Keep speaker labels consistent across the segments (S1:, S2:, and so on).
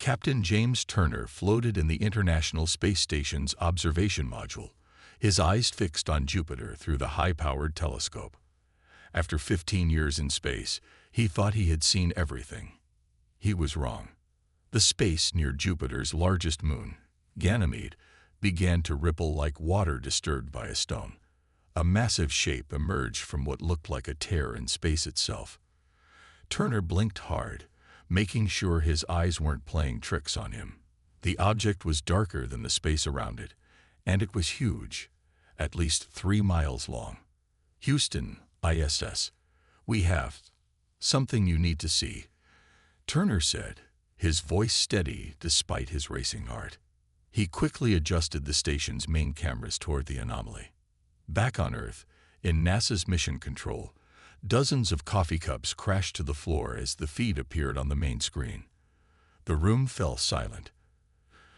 S1: Captain James Turner floated in the International Space Station's observation module, his eyes fixed on Jupiter through the high-powered telescope. After 15 years in space, he thought he had seen everything. He was wrong. The space near Jupiter's largest moon, Ganymede, began to ripple like water disturbed by a stone. A massive shape emerged from what looked like a tear in space itself. Turner blinked hard, making sure his eyes weren't playing tricks on him. The object was darker than the space around it, and it was huge, at least 3 miles long. "Houston, ISS, we have something you need to see," Turner said, his voice steady despite his racing heart. He quickly adjusted the station's main cameras toward the anomaly. Back on Earth, in NASA's mission control, dozens of coffee cups crashed to the floor as the feed appeared on the main screen. The room fell silent.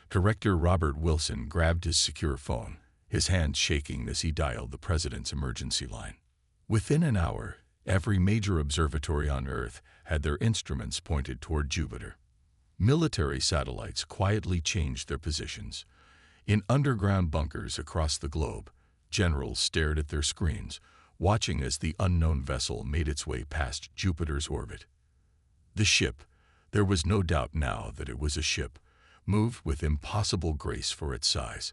S1: Director Robert Wilson grabbed his secure phone, his hands shaking as he dialed the president's emergency line. Within an hour, every major observatory on Earth had their instruments pointed toward Jupiter. Military satellites quietly changed their positions. In underground bunkers across the globe, generals stared at their screens, watching as the unknown vessel made its way past Jupiter's orbit. The ship, there was no doubt now that it was a ship, moved with impossible grace for its size.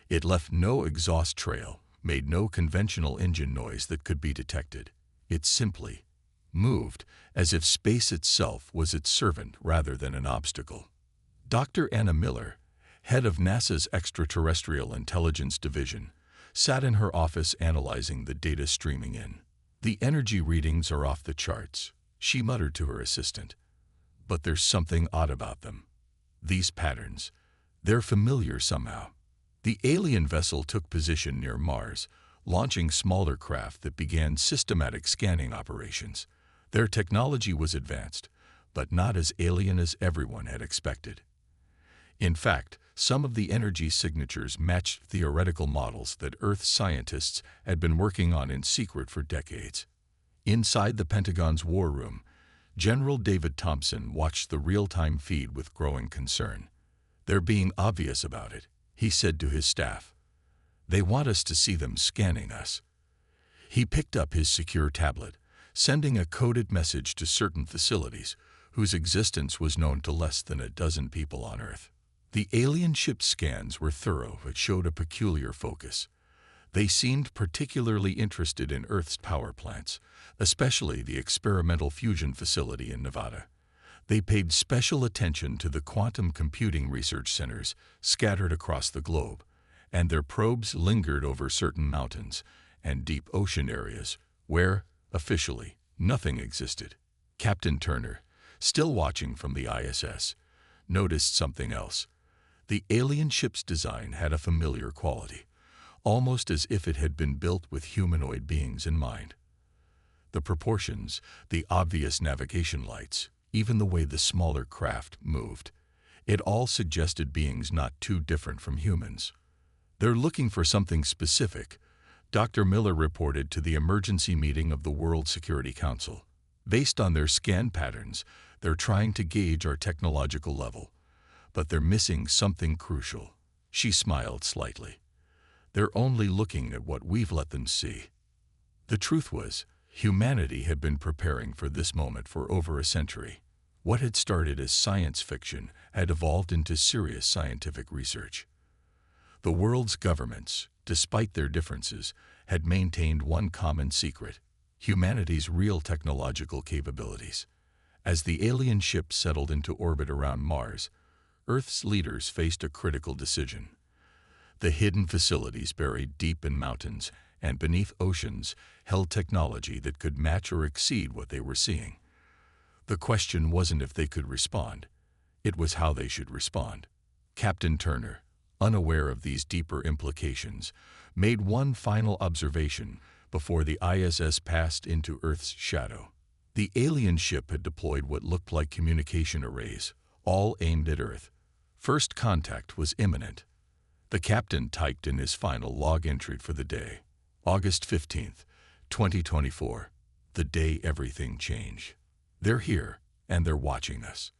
S1: It left no exhaust trail, made no conventional engine noise that could be detected. It simply moved, as if space itself was its servant rather than an obstacle. Dr. Anna Miller, head of NASA's Extraterrestrial Intelligence Division, sat in her office analyzing the data streaming in. "The energy readings are off the charts," she muttered to her assistant. "But there's something odd about them. These patterns, they're familiar somehow." The alien vessel took position near Mars, launching smaller craft that began systematic scanning operations. Their technology was advanced, but not as alien as everyone had expected. In fact, some of the energy signatures matched theoretical models that Earth scientists had been working on in secret for decades. Inside the Pentagon's war room, General David Thompson watched the real-time feed with growing concern. "They're being obvious about it," he said to his staff. "They want us to see them scanning us." He picked up his secure tablet, sending a coded message to certain facilities whose existence was known to less than a dozen people on Earth. The alien ship scans were thorough but showed a peculiar focus. They seemed particularly interested in Earth's power plants, especially the experimental fusion facility in Nevada. They paid special attention to the quantum computing research centers scattered across the globe, and their probes lingered over certain mountains and deep ocean areas where, officially, nothing existed. Captain Turner, still watching from the ISS, noticed something else. The alien ship's design had a familiar quality, almost as if it had been built with humanoid beings in mind. The proportions, the obvious navigation lights, even the way the smaller craft moved, it all suggested beings not too different from humans. "They're looking for something specific," Dr. Miller reported to the emergency meeting of the World Security Council. "Based on their scan patterns, they're trying to gauge our technological level. But they're missing something crucial." She smiled slightly. "They're only looking at what we've let them see." The truth was, humanity had been preparing for this moment for over a century. What had started as science fiction had evolved into serious scientific research. The world's governments, despite their differences, had maintained one common secret: humanity's real technological capabilities. As the alien ship settled into orbit around Mars, Earth's leaders faced a critical decision. The hidden facilities buried deep in mountains and beneath oceans held technology that could match or exceed what they were seeing. The question wasn't if they could respond, it was how they should respond. Captain Turner, unaware of these deeper implications, made one final observation before the ISS passed into Earth's shadow. The alien ship had deployed what looked like communication arrays, all aimed at Earth. First contact was imminent. The captain typed in his final log entry for the day: August 15th, 2024, the day everything changed. "They're here, and they're watching us.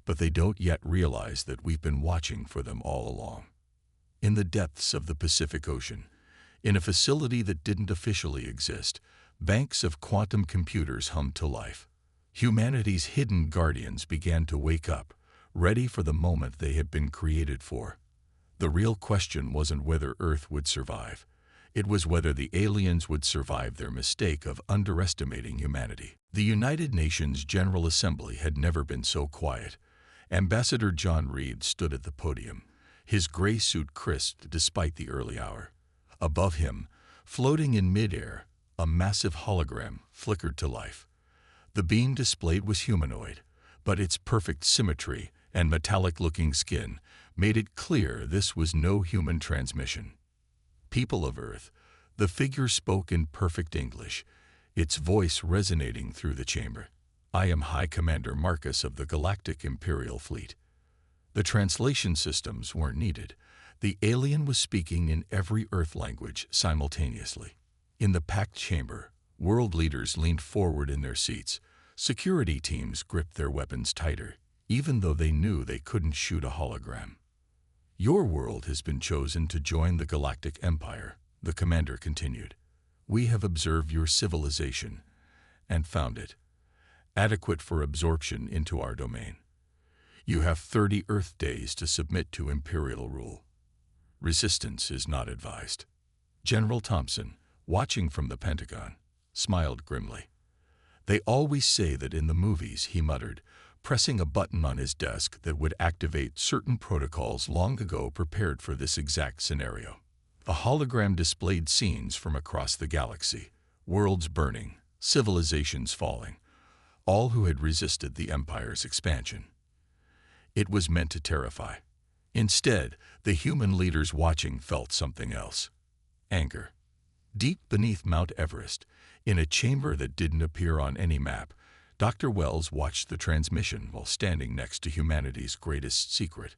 S1: but they don't yet realize that we've been watching for them all along. In the depths of the Pacific Ocean, in a facility that didn't officially exist, banks of quantum computers hummed to life. Humanity's hidden guardians began to wake up, ready for the moment they had been created for. The real question wasn't whether Earth would survive. It was whether the aliens would survive their mistake of underestimating humanity. The United Nations General Assembly had never been so quiet. Ambassador John Reed stood at the podium, his gray suit crisp despite the early hour. Above him, floating in midair, a massive hologram flickered to life. The beam displayed was humanoid, but its perfect symmetry and metallic-looking skin made it clear this was no human transmission. People of Earth, the figure spoke in perfect English, its voice resonating through the chamber. I am High Commander Marcus of the Galactic Imperial Fleet. The translation systems weren't needed. The alien was speaking in every Earth language simultaneously. In the packed chamber, world leaders leaned forward in their seats. Security teams gripped their weapons tighter, even though they knew they couldn't shoot a hologram. Your world has been chosen to join the Galactic Empire, the commander continued. We have observed your civilization and found it adequate for absorption into our domain. You have 30 Earth days to submit to Imperial rule. Resistance is not advised. General Thompson, watching from the Pentagon, smiled grimly. They always say that in the movies, he muttered, pressing a button on his desk that would activate certain protocols long ago prepared for this exact scenario. A hologram displayed scenes from across the galaxy, worlds burning, civilizations falling, all who had resisted the Empire's expansion. It was meant to terrify. Instead, the human leaders watching felt something else. Anger. Deep beneath Mount Everest, in a chamber that didn't appear on any map, Dr. Wells watched the transmission while standing next to humanity's greatest secret.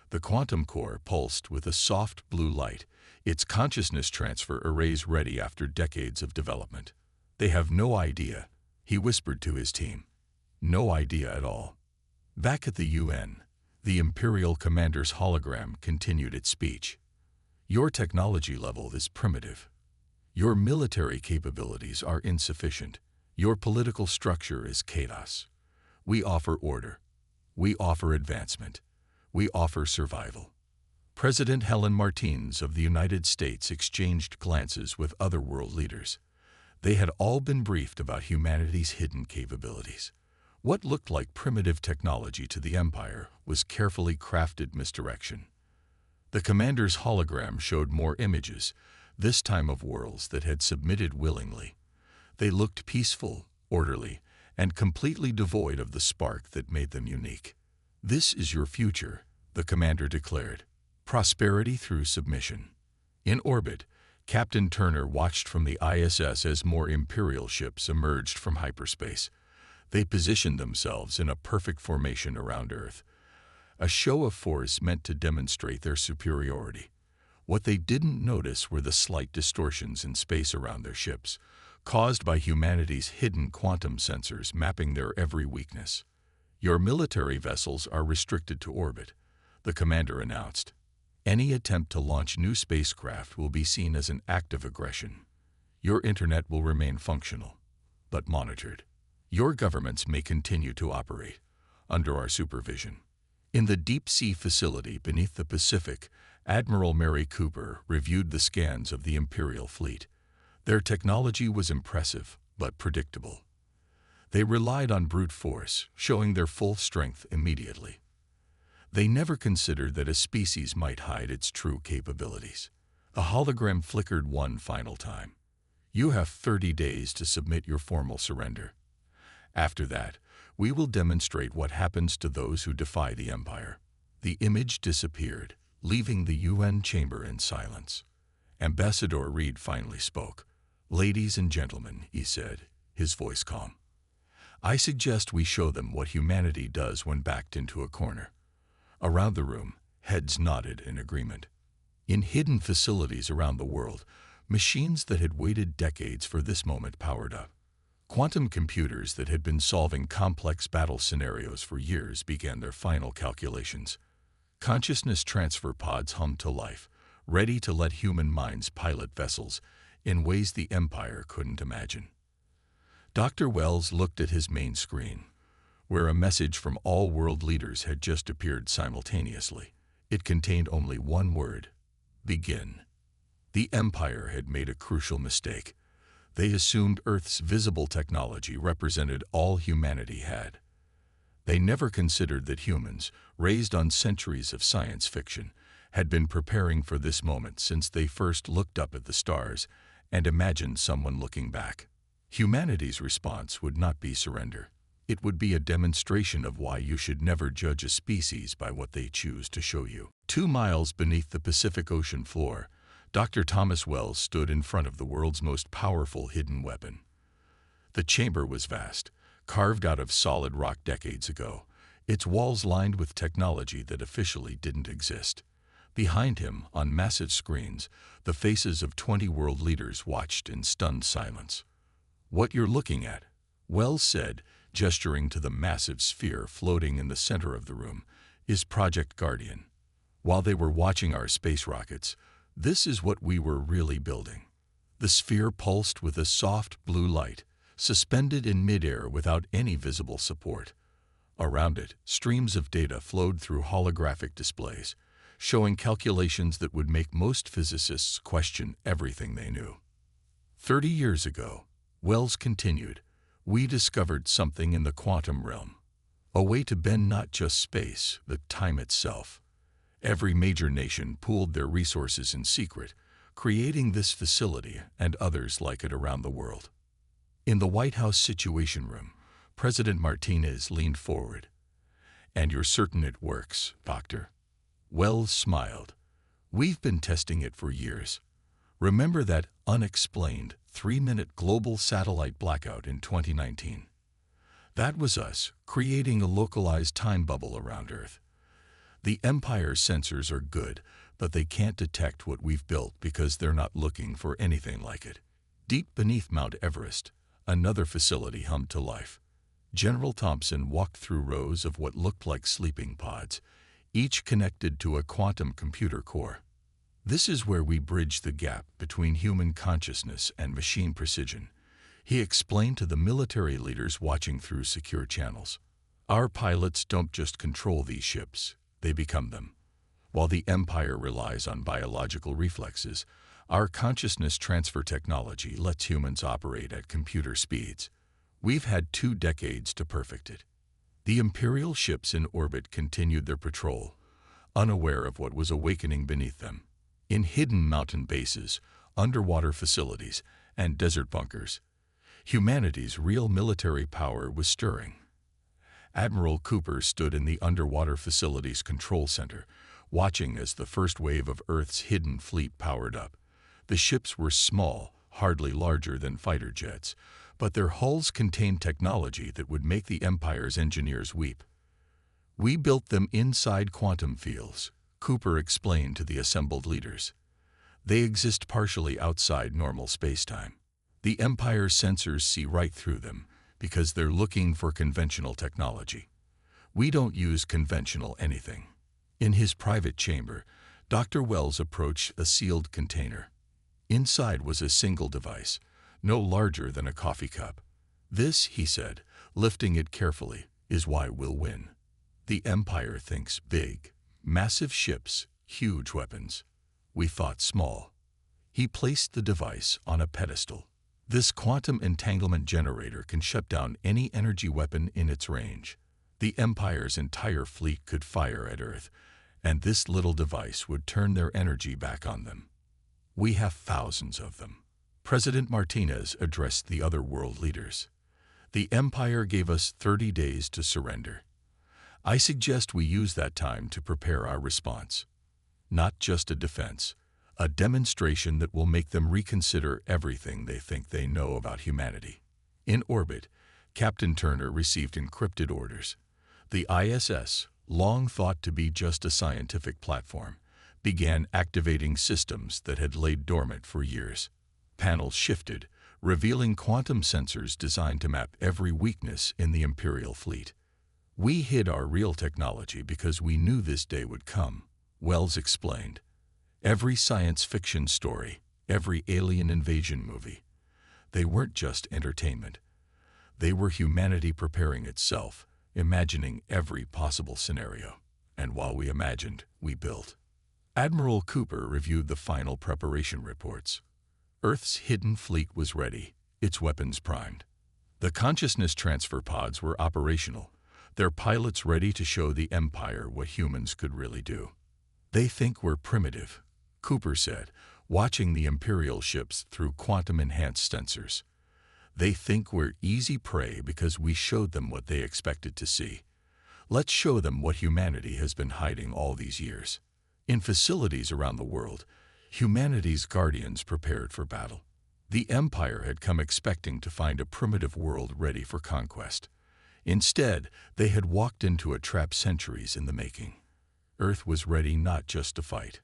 S1: The quantum core pulsed with a soft blue light, its consciousness transfer arrays ready after decades of development. They have no idea, he whispered to his team. No idea at all. Back at the UN, the Imperial Commander's hologram continued its speech. Your technology level is primitive. Your military capabilities are insufficient. Your political structure is chaos. We offer order. We offer advancement. We offer survival. President Helen Martins of the United States exchanged glances with other world leaders. They had all been briefed about humanity's hidden capabilities. What looked like primitive technology to the Empire was carefully crafted misdirection. The commander's hologram showed more images, this time of worlds that had submitted willingly. They looked peaceful, orderly, and completely devoid of the spark that made them unique. This is your future, the commander declared. Prosperity through submission. In orbit, Captain Turner watched from the ISS as more Imperial ships emerged from hyperspace. They positioned themselves in a perfect formation around Earth, a show of force meant to demonstrate their superiority. What they didn't notice were the slight distortions in space around their ships, caused by humanity's hidden quantum sensors mapping their every weakness. Your military vessels are restricted to orbit, the commander announced. Any attempt to launch new spacecraft will be seen as an act of aggression. Your internet will remain functional, but monitored. Your governments may continue to operate under our supervision. In the deep-sea facility beneath the Pacific, Admiral Mary Cooper reviewed the scans of the Imperial fleet. Their technology was impressive, but predictable. They relied on brute force, showing their full strength immediately. They never considered that a species might hide its true capabilities. A hologram flickered one final time. You have 30 days to submit your formal surrender. After that, we will demonstrate what happens to those who defy the Empire. The image disappeared, leaving the UN chamber in silence. Ambassador Reed finally spoke. Ladies and gentlemen, he said, his voice calm. I suggest we show them what humanity does when backed into a corner. Around the room, heads nodded in agreement. In hidden facilities around the world, machines that had waited decades for this moment powered up. Quantum computers that had been solving complex battle scenarios for years began their final calculations. Consciousness transfer pods hummed to life, ready to let human minds pilot vessels in ways the Empire couldn't imagine. Dr. Wells looked at his main screen, where a message from all world leaders had just appeared simultaneously. It contained only one word: begin. The Empire had made a crucial mistake. They assumed Earth's visible technology represented all humanity had. They never considered that humans, raised on centuries of science fiction, had been preparing for this moment since they first looked up at the stars and imagined someone looking back. Humanity's response would not be surrender. It would be a demonstration of why you should never judge a species by what they choose to show you. 2 miles beneath the Pacific Ocean floor, Dr. Thomas Wells stood in front of the world's most powerful hidden weapon. The chamber was vast, carved out of solid rock decades ago, its walls lined with technology that officially didn't exist. Behind him, on massive screens, the faces of 20 world leaders watched in stunned silence. "What you're looking at," Wells said, gesturing to the massive sphere floating in the center of the room, "is Project Guardian. While they were watching our space rockets, this is what we were really building." The sphere pulsed with a soft blue light, suspended in midair without any visible support. Around it, streams of data flowed through holographic displays, showing calculations that would make most physicists question everything they knew. 30 years ago, Wells continued, we discovered something in the quantum realm, a way to bend not just space, but time itself. Every major nation pooled their resources in secret, creating this facility and others like it around the world. In the White House Situation Room, President Martinez leaned forward. "And you're certain it works, Doctor?" Wells smiled. "We've been testing it for years. Remember that unexplained 3-minute global satellite blackout in 2019? That was us creating a localized time bubble around Earth. The Empire's sensors are good, but they can't detect what we've built because they're not looking for anything like it." Deep beneath Mount Everest, another facility hummed to life. General Thompson walked through rows of what looked like sleeping pods, each connected to a quantum computer core. "This is where we bridge the gap between human consciousness and machine precision," he explained to the military leaders watching through secure channels. "Our pilots don't just control these ships, they become them. While the Empire relies on biological reflexes, our consciousness transfer technology lets humans operate at computer speeds. We've had 2 decades to perfect it." The Imperial ships in orbit continued their patrol, unaware of what was awakening beneath them. In hidden mountain bases, underwater facilities, and desert bunkers, humanity's real military power was stirring. Admiral Cooper stood in the underwater facilities control center, watching as the first wave of Earth's hidden fleet powered up. The ships were small, hardly larger than fighter jets, but their hulls contained technology that would make the Empire's engineers weep. "We built them inside quantum fields," Cooper explained to the assembled leaders. "They exist partially outside normal spacetime. The Empire's sensors see right through them because they're looking for conventional technology. We don't use conventional anything." In his private chamber, Dr. Wells approached a sealed container. Inside was a single device, no larger than a coffee cup. "This," he said, lifting it carefully, "is why we'll win. The Empire thinks big. Massive ships, huge weapons. We thought small." He placed the device on a pedestal. "This quantum entanglement generator can shut down any energy weapon in its range. The Empire's entire fleet could fire at Earth, and this little device would turn their energy back on them. We have thousands of them." President Martinez addressed the other world leaders. "The Empire gave us 30 days to surrender. I suggest we use that time to prepare our response. Not just a defense, a demonstration that will make them reconsider everything they think they know about humanity." In orbit, Captain Turner received encrypted orders. The ISS, long thought to be just a scientific platform, began activating systems that had laid dormant for years. Panels shifted, revealing quantum sensors designed to map every weakness in the Imperial fleet. "We hid our real technology because we knew this day would come," Wells explained. "Every science fiction story, every alien invasion movie, they weren't just entertainment. They were humanity preparing itself, imagining every possible scenario. And while we imagined, we built." Admiral Cooper reviewed the final preparation reports. Earth's hidden fleet was ready, its weapons primed. The consciousness transfer pods were operational, their pilots ready to show the Empire what humans could really do. "They think we're primitive," Cooper said, watching the Imperial ships through quantum-enhanced sensors. "They think we're easy prey because we showed them what they expected to see. Let's show them what humanity has been hiding all these years." In facilities around the world, humanity's guardians prepared for battle. The Empire had come expecting to find a primitive world ready for conquest. Instead, they had walked into a trap centuries in the making. Earth was ready not just to fight,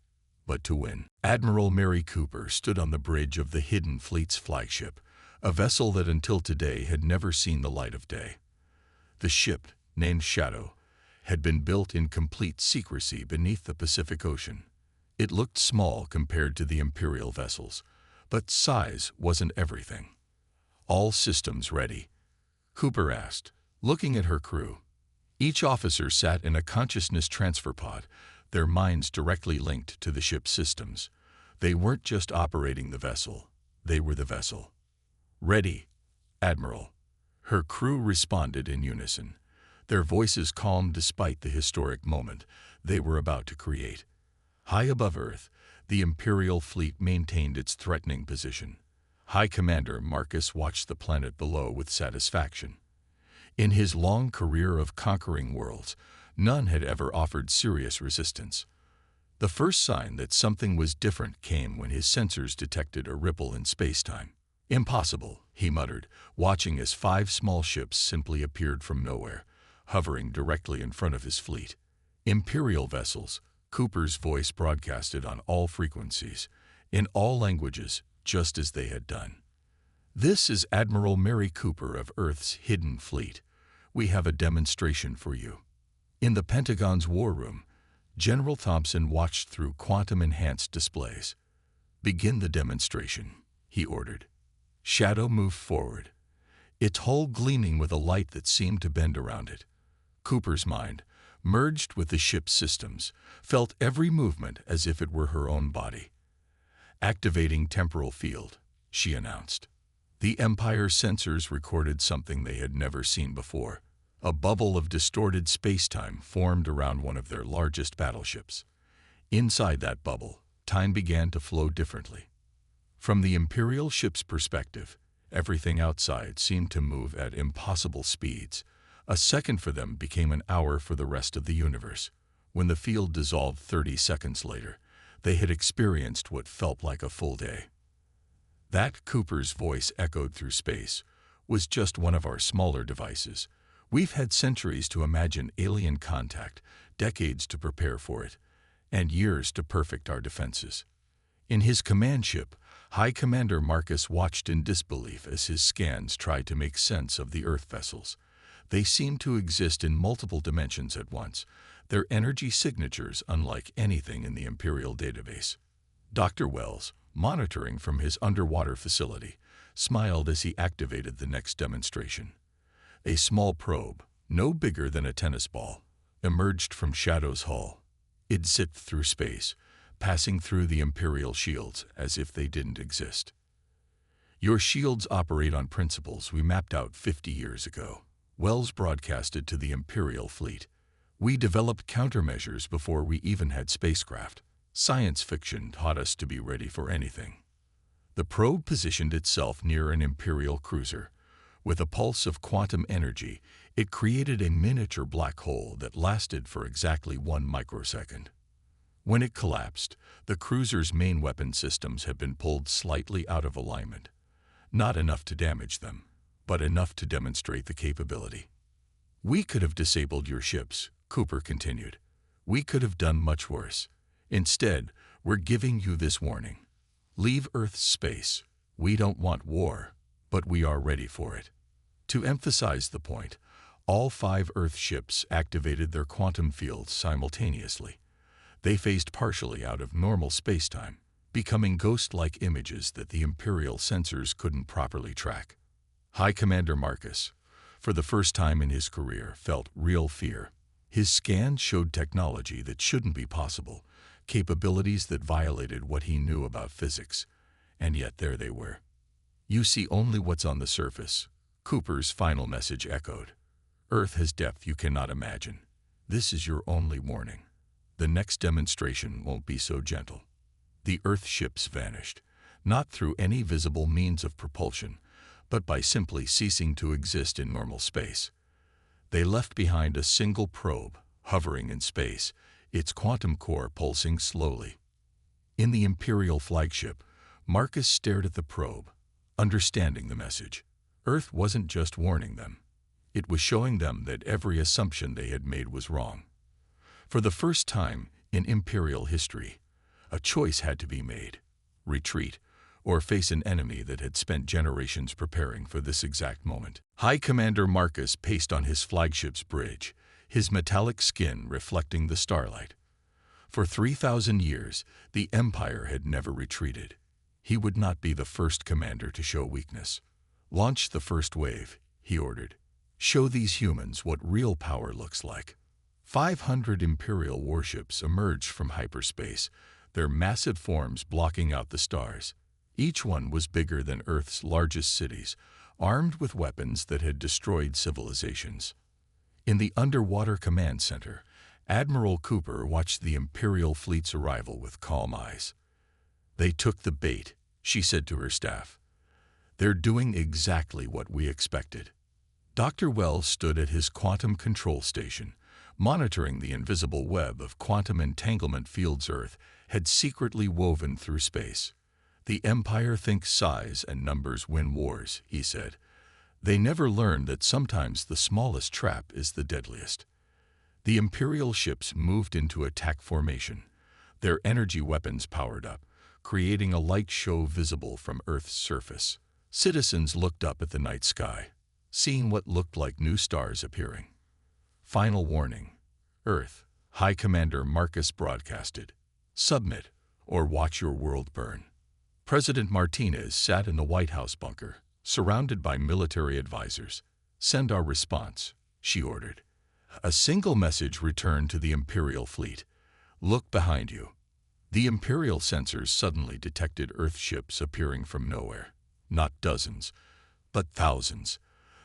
S1: but to win. Admiral Mary Cooper stood on the bridge of the Hidden Fleet's flagship, a vessel that until today had never seen the light of day. The ship, named Shadow, had been built in complete secrecy beneath the Pacific Ocean. It looked small compared to the Imperial vessels, but size wasn't everything. "All systems ready?" Cooper asked, looking at her crew. Each officer sat in a consciousness transfer pod, their minds directly linked to the ship's systems. They weren't just operating the vessel, they were the vessel. "Ready, Admiral." Her crew responded in unison, their voices calm despite the historic moment they were about to create. High above Earth, the Imperial fleet maintained its threatening position. High Commander Marcus watched the planet below with satisfaction. In his long career of conquering worlds, none had ever offered serious resistance. The first sign that something was different came when his sensors detected a ripple in spacetime. "Impossible," he muttered, watching as 5 small ships simply appeared from nowhere, hovering directly in front of his fleet. "Imperial vessels," Cooper's voice broadcasted on all frequencies, in all languages, just as they had done. "This is Admiral Mary Cooper of Earth's Hidden Fleet. We have a demonstration for you." In the Pentagon's war room, General Thompson watched through quantum-enhanced displays. "Begin the demonstration," he ordered. Shadow moved forward, its hull gleaming with a light that seemed to bend around it. Cooper's mind, merged with the ship's systems, felt every movement as if it were her own body. "Activating temporal field," she announced. The Empire's sensors recorded something they had never seen before. A bubble of distorted space-time formed around one of their largest battleships. Inside that bubble, time began to flow differently. From the Imperial ship's perspective, everything outside seemed to move at impossible speeds. A second for them became an hour for the rest of the universe. When the field dissolved 30 seconds later, they had experienced what felt like a full day. "That," Cooper's voice echoed through space, "was just one of our smaller devices. We've had centuries to imagine alien contact, decades to prepare for it, and years to perfect our defenses." In his command ship, High Commander Marcus watched in disbelief as his scans tried to make sense of the Earth vessels. They seemed to exist in multiple dimensions at once, their energy signatures unlike anything in the Imperial database. Dr. Wells, monitoring from his underwater facility, smiled as he activated the next demonstration. A small probe, no bigger than a tennis ball, emerged from Shadow's hull. It zipped through space, passing through the Imperial shields as if they didn't exist. "Your shields operate on principles we mapped out 50 years ago," Wells broadcasted to the Imperial fleet. "We developed countermeasures before we even had spacecraft. Science fiction taught us to be ready for anything." The probe positioned itself near an Imperial cruiser. With a pulse of quantum energy, it created a miniature black hole that lasted for exactly 1 microsecond. When it collapsed, the cruiser's main weapon systems had been pulled slightly out of alignment. Not enough to damage them, but enough to demonstrate the capability. "We could have disabled your ships," Cooper continued. "We could have done much worse. Instead, we're giving you this warning. Leave Earth's space. We don't want war. but we are ready for it. To emphasize the point, all 5 Earth ships activated their quantum fields simultaneously. They phased partially out of normal spacetime, becoming ghost-like images that the Imperial sensors couldn't properly track. High Commander Marcus, for the first time in his career, felt real fear. His scans showed technology that shouldn't be possible, capabilities that violated what he knew about physics, and yet there they were. "You see only what's on the surface," Cooper's final message echoed. "Earth has depth you cannot imagine. This is your only warning. The next demonstration won't be so gentle." The Earth ships vanished, not through any visible means of propulsion, but by simply ceasing to exist in normal space. They left behind a single probe, hovering in space, its quantum core pulsing slowly. In the Imperial flagship, Marcus stared at the probe, understanding the message. Earth wasn't just warning them. It was showing them that every assumption they had made was wrong. For the first time in Imperial history, a choice had to be made: retreat, or face an enemy that had spent generations preparing for this exact moment. High Commander Marcus paced on his flagship's bridge, his metallic skin reflecting the starlight. For 3,000 years, the Empire had never retreated. He would not be the first commander to show weakness. "Launch the first wave," he ordered. "Show these humans what real power looks like." 500 Imperial warships emerged from hyperspace, their massive forms blocking out the stars. Each one was bigger than Earth's largest cities, armed with weapons that had destroyed civilizations. In the underwater command center, Admiral Cooper watched the Imperial fleet's arrival with calm eyes. "They took the bait," she said to her staff. "They're doing exactly what we expected." Dr. Wells stood at his quantum control station, monitoring the invisible web of quantum entanglement fields Earth had secretly woven through space. "The Empire thinks size and numbers win wars," he said. "They never learn that sometimes the smallest trap is the deadliest." The Imperial ships moved into attack formation, their energy weapons powered up, creating a light show visible from Earth's surface. Citizens looked up at the night sky, seeing what looked like new stars appearing. "Final warning, Earth," High Commander Marcus broadcasted. "Submit, or watch your world burn." President Martinez sat in the White House bunker, surrounded by military advisors. "Send our response," she ordered. A single message returned to the Imperial fleet: "Look behind you." The Imperial sensors suddenly detected Earth ships appearing from nowhere. Not dozens, but thousands.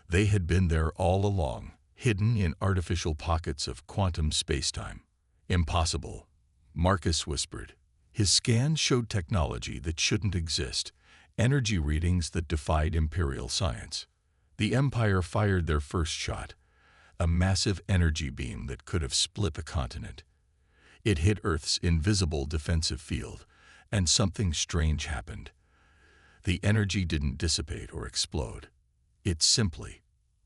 S1: They had been there all along, hidden in artificial pockets of quantum spacetime. "Impossible," Marcus whispered. His scans showed technology that shouldn't exist, energy readings that defied Imperial science. The Empire fired their first shot, a massive energy beam that could have split a continent. It hit Earth's invisible defensive field, and something strange happened. The energy didn't dissipate or explode. It simply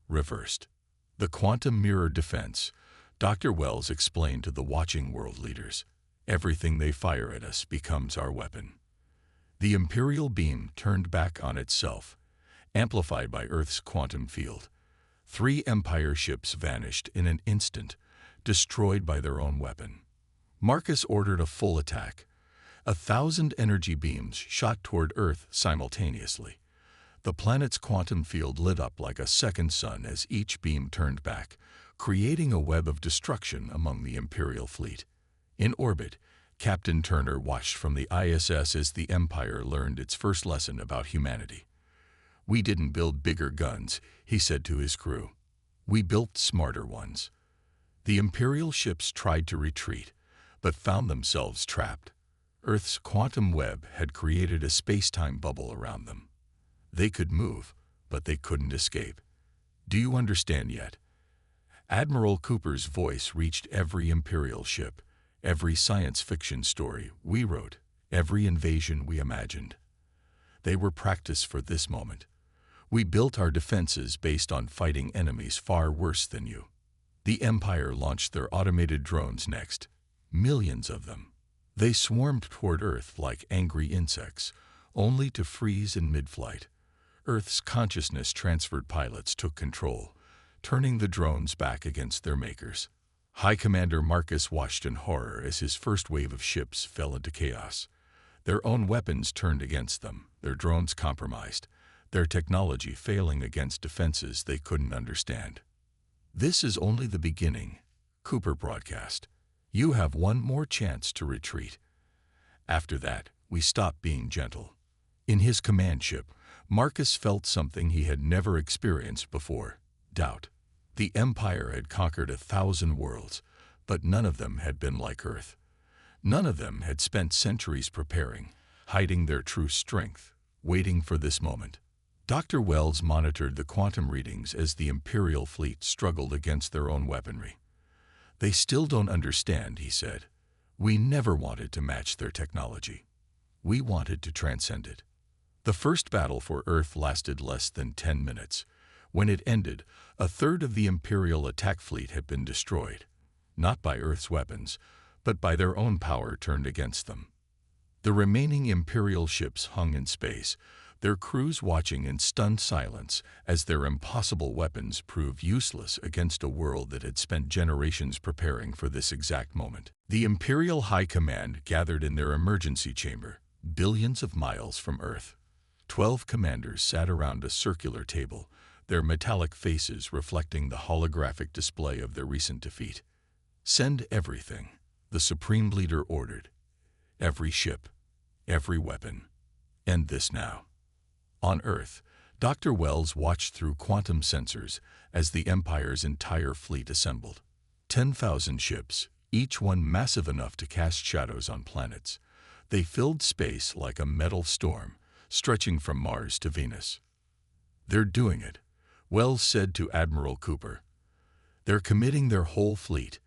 S1: reversed. "The quantum mirror defense," Dr. Wells explained to the watching world leaders. "Everything they fire at us becomes our weapon." The Imperial beam turned back on itself, amplified by Earth's quantum field. 3 Empire ships vanished in an instant, destroyed by their own weapon. Marcus ordered a full attack. 1,000 energy beams shot toward Earth simultaneously. The planet's quantum field lit up like a second sun as each beam turned back, creating a web of destruction among the Imperial fleet. In orbit, Captain Turner watched from the ISS as the Empire learned its first lesson about humanity. "We didn't build bigger guns," he said to his crew. "We built smarter ones." The Imperial ships tried to retreat, but found themselves trapped. Earth's quantum web had created a space-time bubble around them. They could move, but they couldn't escape. "Do you understand yet?" Admiral Cooper's voice reached every Imperial ship, every science fiction story we wrote, every invasion we imagined. They were practiced for this moment. "We built our defenses based on fighting enemies far worse than you." The Empire launched their automated drones next, millions of them. They swarmed toward Earth like angry insects, only to freeze in mid-flight. Earth's consciousness-transferred pilots took control, turning the drones back against their makers. High Commander Marcus watched in horror as his first wave of ships fell into chaos. Their own weapons turned against them, their drones compromised, their technology failing against defenses they couldn't understand. "This is only the beginning," Cooper broadcast. "You have one more chance to retreat. After that, we stop being gentle." In his command ship, Marcus felt something he had never experienced before: doubt. The Empire had conquered 1,000 worlds, but none of them had been like Earth. None of them had spent centuries preparing, hiding their true strength, waiting for this moment. Dr. Wells monitored the quantum readings as the Imperial fleet struggled against their own weaponry. "They still don't understand," he said. "We never wanted to match their technology. We wanted to transcend it." The first battle for Earth lasted less than 10 minutes. When it ended, a third of the Imperial attack fleet had been destroyed, not by Earth's weapons, but by their own power turned against them. The remaining Imperial ships hung in space, their crews watching in stunned silence as their impossible weapons proved useless against a world that had spent generations preparing for this exact moment. The Imperial High Command gathered in their emergency chamber, billions of miles from Earth. 12 commanders sat around a circular table, their metallic faces reflecting the holographic display of their recent defeat. "Send everything," the Supreme Leader ordered. "Every ship, every weapon. End this now." On Earth, Dr. Wells watched through quantum sensors as the Empire's entire fleet assembled. 10,000 ships, each one massive enough to cast shadows on planets. They filled space like a metal storm, stretching from Mars to Venus. "They're doing it," Wells said to Admiral Cooper. "They're committing their whole fleet,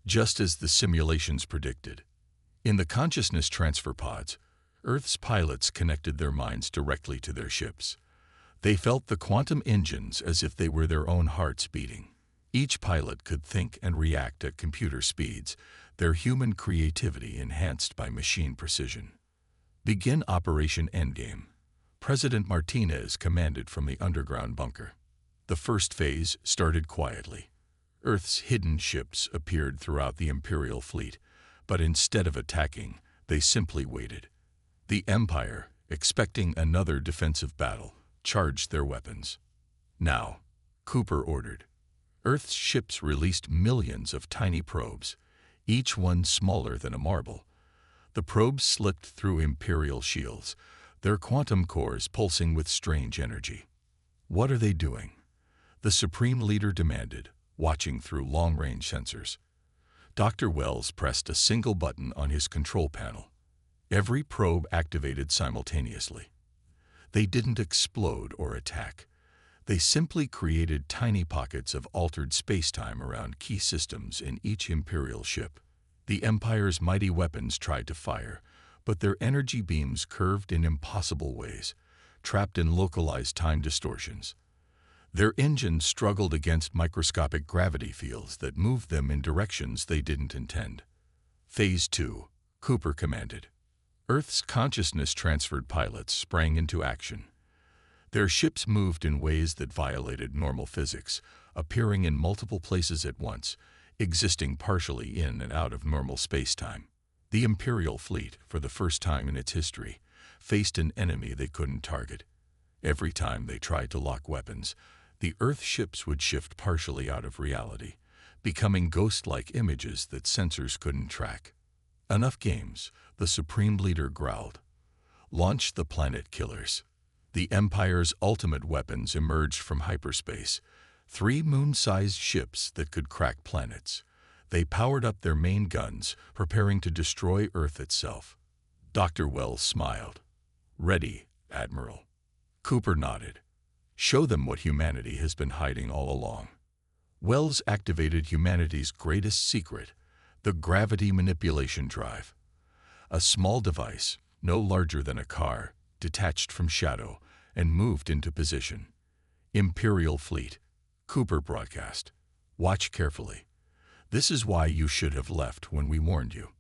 S1: just as the simulations predicted." In the consciousness transfer pods, Earth's pilots connected their minds directly to their ships. They felt the quantum engines as if they were their own hearts beating. Each pilot could think and react at computer speeds, their human creativity enhanced by machine precision. "Begin Operation Endgame," President Martinez commanded from the underground bunker. The first phase started quietly. Earth's hidden ships appeared throughout the Imperial fleet, but instead of attacking, they simply waited. The Empire, expecting another defensive battle, charged their weapons. "Now," Cooper ordered. Earth's ships released millions of tiny probes, each one smaller than a marble. The probes slipped through Imperial shields, their quantum cores pulsing with strange energy. "What are they doing?" the Supreme Leader demanded, watching through long-range sensors. Dr. Wells pressed a single button on his control panel. Every probe activated simultaneously. They didn't explode or attack. They simply created tiny pockets of altered space-time around key systems in each Imperial ship. The Empire's mighty weapons tried to fire, but their energy beams curved in impossible ways, trapped in localized time distortions. Their engines struggled against microscopic gravity fields that moved them in directions they didn't intend. "Phase 2, Cooper commanded. Earth's consciousness-transferred pilots sprang into action. Their ships moved in ways that violated normal physics, appearing in multiple places at once, existing partially in and out of normal space-time. The Imperial fleet, for the first time in its history, faced an enemy they couldn't target. Every time they tried to lock weapons, the Earth ships would shift partially out of reality, becoming ghost-like images that sensors couldn't track. "Enough games," the Supreme Leader growled. "Launch the planet killers." The Empire's ultimate weapons emerged from hyperspace, 3 moon-sized ships that could crack planets. They powered up their main guns, preparing to destroy Earth itself. Dr. Wells smiled. "Ready, Admiral." Cooper nodded. "Show them what humanity has been hiding all along." Wells activated humanity's greatest secret, the gravity manipulation drive. A small device, no larger than a car, detached from shadow and moved into position. "Imperial fleet," Cooper broadcast. "Watch carefully. This is why you should have left when we warned you."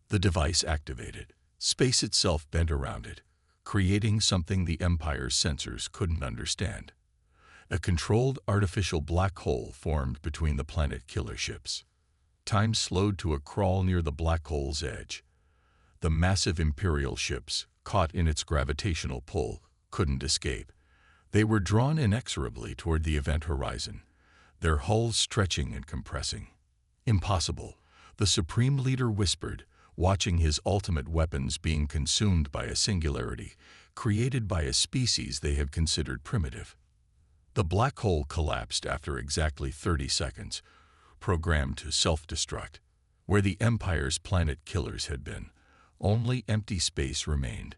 S1: The device activated. Space itself bent around it, creating something the Empire's sensors couldn't understand. A controlled artificial black hole formed between the planet killer ships. Time slowed to a crawl near the black hole's edge. The massive Imperial ships, caught in its gravitational pull, couldn't escape. They were drawn inexorably toward the event horizon, their hulls stretching and compressing. Impossible, the Supreme Leader whispered, watching his ultimate weapons being consumed by a singularity created by a species they had considered primitive. The black hole collapsed after exactly 30 seconds, programmed to self-destruct. Where the Empire's planet killers had been, only empty space remained.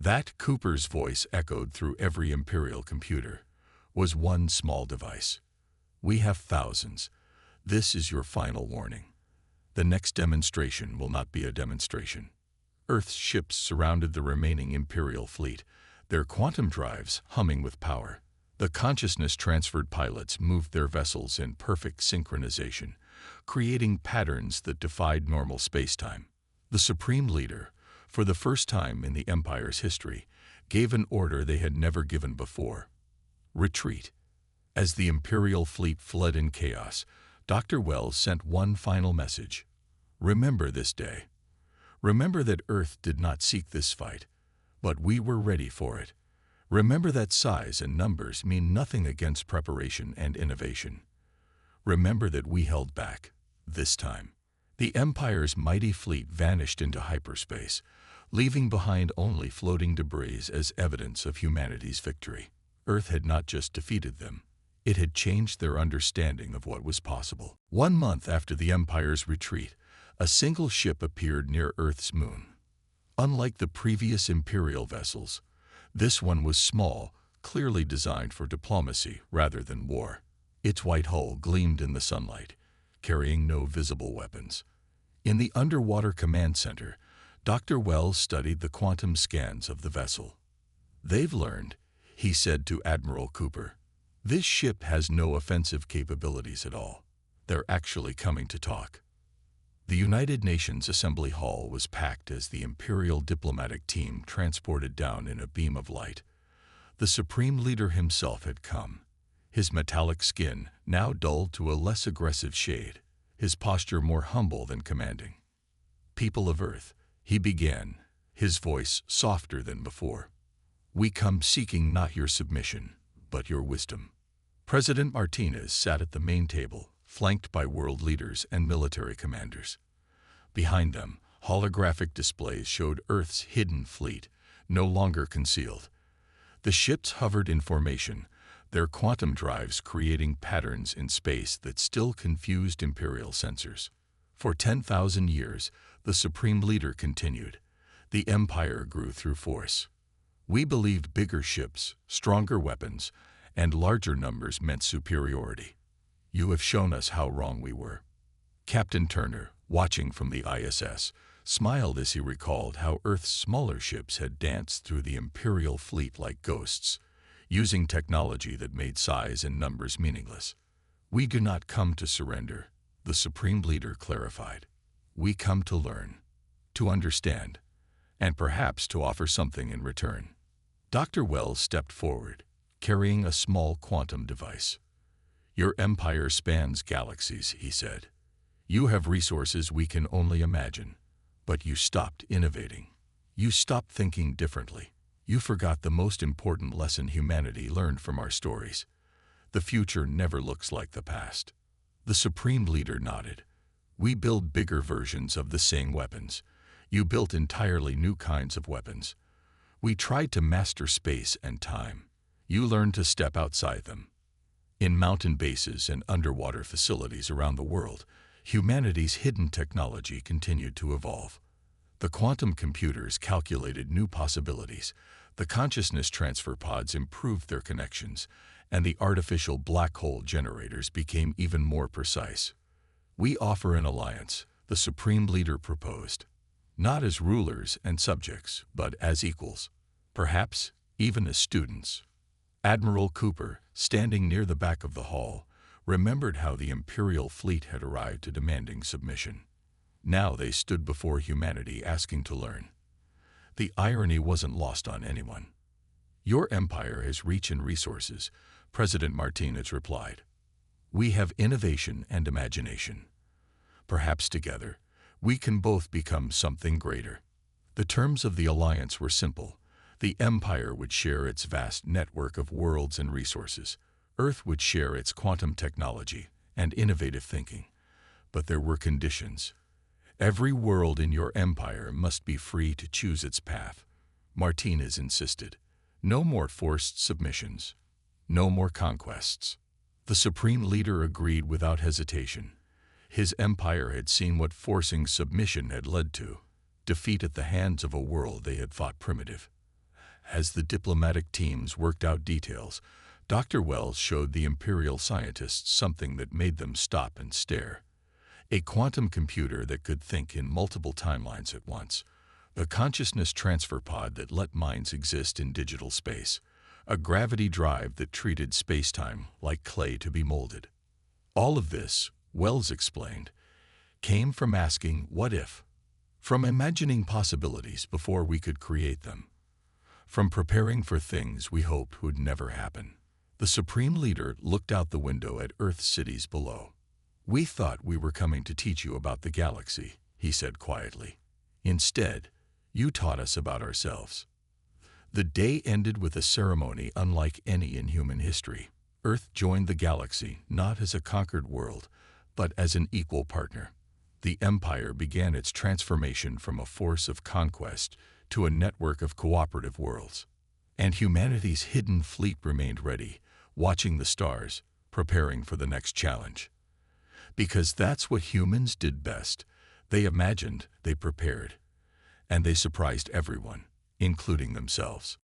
S1: That, Cooper's voice echoed through every Imperial computer, was one small device. We have thousands. This is your final warning. The next demonstration will not be a demonstration. Earth's ships surrounded the remaining Imperial fleet, their quantum drives humming with power. The consciousness-transferred pilots moved their vessels in perfect synchronization, creating patterns that defied normal spacetime. The Supreme Leader, for the first time in the Empire's history, gave an order they had never given before. Retreat. As the Imperial fleet fled in chaos, Dr. Wells sent one final message. Remember this day. Remember that Earth did not seek this fight, but we were ready for it. Remember that size and numbers mean nothing against preparation and innovation. Remember that we held back, this time. The Empire's mighty fleet vanished into hyperspace, leaving behind only floating debris as evidence of humanity's victory. Earth had not just defeated them, it had changed their understanding of what was possible. 1 month after the Empire's retreat, a single ship appeared near Earth's moon. Unlike the previous Imperial vessels, this one was small, clearly designed for diplomacy rather than war. Its white hull gleamed in the sunlight, carrying no visible weapons. In the underwater command center, Dr. Wells studied the quantum scans of the vessel. They've learned, he said to Admiral Cooper. This ship has no offensive capabilities at all. They're actually coming to talk. The United Nations Assembly Hall was packed as the Imperial diplomatic team transported down in a beam of light. The Supreme Leader himself had come, his metallic skin now dulled to a less aggressive shade, his posture more humble than commanding. People of Earth, he began, his voice softer than before. We come seeking not your submission, but your wisdom. President Martinez sat at the main table, flanked by world leaders and military commanders. Behind them, holographic displays showed Earth's hidden fleet, no longer concealed. The ships hovered in formation, their quantum drives creating patterns in space that still confused Imperial sensors. For 10,000 years, the Supreme Leader continued. The Empire grew through force. We believed bigger ships, stronger weapons, and larger numbers meant superiority. You have shown us how wrong we were. Captain Turner, watching from the ISS, smiled as he recalled how Earth's smaller ships had danced through the Imperial fleet like ghosts, using technology that made size and numbers meaningless. We do not come to surrender, the Supreme Leader clarified. We come to learn, to understand, and perhaps to offer something in return. Dr. Wells stepped forward, carrying a small quantum device. Your empire spans galaxies, he said. You have resources we can only imagine, but you stopped innovating. You stopped thinking differently. You forgot the most important lesson humanity learned from our stories. The future never looks like the past. The Supreme Leader nodded. We build bigger versions of the same weapons. You built entirely new kinds of weapons. We tried to master space and time. You learned to step outside them. In mountain bases and underwater facilities around the world, humanity's hidden technology continued to evolve. The quantum computers calculated new possibilities, the consciousness transfer pods improved their connections, and the artificial black hole generators became even more precise. We offer an alliance, the Supreme Leader proposed. Not as rulers and subjects, but as equals. Perhaps even as students. Admiral Cooper, standing near the back of the hall, remembered how the Imperial fleet had arrived to demanding submission. Now they stood before humanity asking to learn. The irony wasn't lost on anyone. "Your empire has reach and resources," President Martinez replied. "We have innovation and imagination. Perhaps together, we can both become something greater." The terms of the alliance were simple. The Empire would share its vast network of worlds and resources. Earth would share its quantum technology and innovative thinking. But there were conditions. "Every world in your empire must be free to choose its path," Martinez insisted. "No more forced submissions. No more conquests." The supreme leader agreed without hesitation. His empire had seen what forcing submission had led to: defeat at the hands of a world they had thought primitive. As the diplomatic teams worked out details, Dr. Wells showed the Imperial scientists something that made them stop and stare. A quantum computer that could think in multiple timelines at once. A consciousness transfer pod that let minds exist in digital space. A gravity drive that treated space-time like clay to be molded. All of this, Wells explained, came from asking what if, from imagining possibilities before we could create them, from preparing for things we hoped would never happen. The Supreme Leader looked out the window at Earth's cities below. "We thought we were coming to teach you about the galaxy," he said quietly. "Instead, you taught us about ourselves." The day ended with a ceremony unlike any in human history. Earth joined the galaxy not as a conquered world, but as an equal partner. The Empire began its transformation from a force of conquest to a network of cooperative worlds. And humanity's hidden fleet remained ready, watching the stars, preparing for the next challenge. Because that's what humans did best. They imagined, they prepared, and they surprised everyone, including themselves.